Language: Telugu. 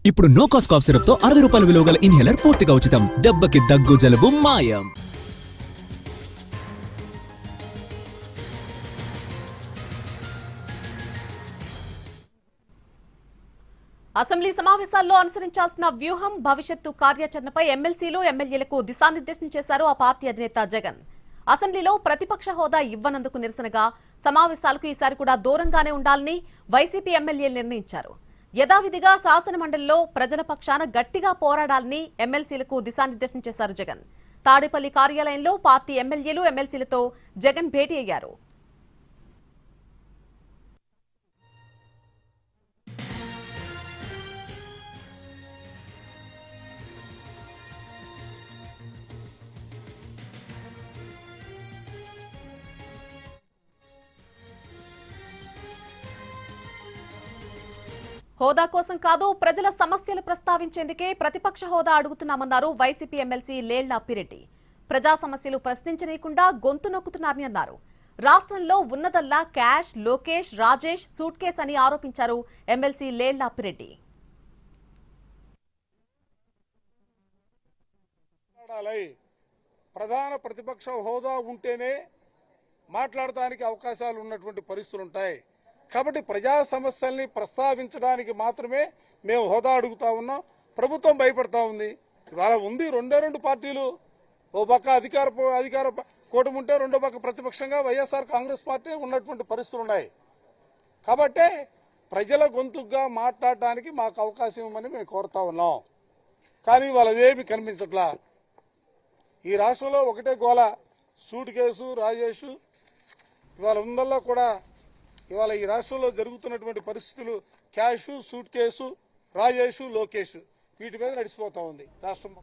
ఇప్పుడు నో కాస్ట్ కాఫ్ సిరప్ తో 60 రూపాయల విలువ గల ఇన్హేలర్ పూర్తిగా ఉచితం. దెబ్బకి దగ్గు జలుబు మాయం. అసెంబ్లీ సమావేశాల్లో అనుసరించాల్సిన వ్యూహం, భవిష్యత్తు కార్యాచరణపై ఎమ్మెల్సీలు, ఎమ్మెల్యేలకు దిశానిర్దేశం చేశారు ఆ పార్టీ అధినేత జగన్. అసెంబ్లీలో ప్రతిపక్ష హోదా ఇవ్వనందుకు నిరసనగా సమావేశాలకు ఈసారి కూడా దూరంగానే ఉండాలని వైసీపీ ఎమ్మెల్యేలు నిర్ణయించారు. యథావిధిగా శాసనమండలిలో ప్రజల పక్షాన గట్టిగా పోరాడాలని ఎమ్మెల్సీలకు దిశానిర్దేశం చేశారు జగన్. తాడేపల్లి కార్యాలయంలో పార్టీ ఎమ్మెల్యేలు, ఎమ్మెల్సీలతో జగన్ భేటీ అయ్యారు. హోదా కోసం కాదు, ప్రజల సమస్యలు ప్రస్తావించేందుకే ప్రతిపక్ష హోదా అడుగుతున్నామన్నారు వైసీపీ ఎమ్మెల్సీ లేళ్ల అప్పిరెడ్డి. ప్రజా సమస్యలు ప్రశ్నించనీయకుండా గొంతు నొక్కుతున్నారని అన్నారు. రాష్ట్రంలో ఉన్నదల్లా cash, Lokesh, Rajesh suitcase అని ఆరోపించారు ఎమ్మెల్సీ లేళ్ల అప్పిరెడ్డి. ప్రధాన ప్రతిపక్ష హోదా ఉంటేనే మాట్లాడటానికి అవకాశాలు ఉన్నటువంటి పరిస్థితులు ఉంటాయి. కాబట్టి ప్రజా సమస్యల్ని ప్రస్తావించడానికి మాత్రమే మేము హోదా అడుగుతా ఉన్నాం. ప్రభుత్వం భయపడతా ఉంది. ఇవాళ ఉంది రెండు పార్టీలు. ఓ పక్క అధికార కూటమి ఉంటే రెండో పక్క ప్రతిపక్షంగా వైఎస్ఆర్ కాంగ్రెస్ పార్టీ ఉన్నటువంటి పరిస్థితులు ఉన్నాయి. కాబట్టే ప్రజల గొంతుగా మాట్లాడటానికి మాకు అవకాశం ఇవ్వమని మేము కోరుతా ఉన్నాం. కానీ వాళ్ళదేమి కనిపించట్లా. ఈ రాష్ట్రంలో ఒకటే గోల, సూట్ కేసు, రాజేష్. ఇవాళ ఉందల్లా కూడా ఇవాళ ఈ రాష్ట్రంలో జరుగుతున్నటువంటి పరిస్థితులు cash, suit case, Rajesh, Lokesh వీటి మీద నడిచిపోతా ఉంది రాష్ట్రం.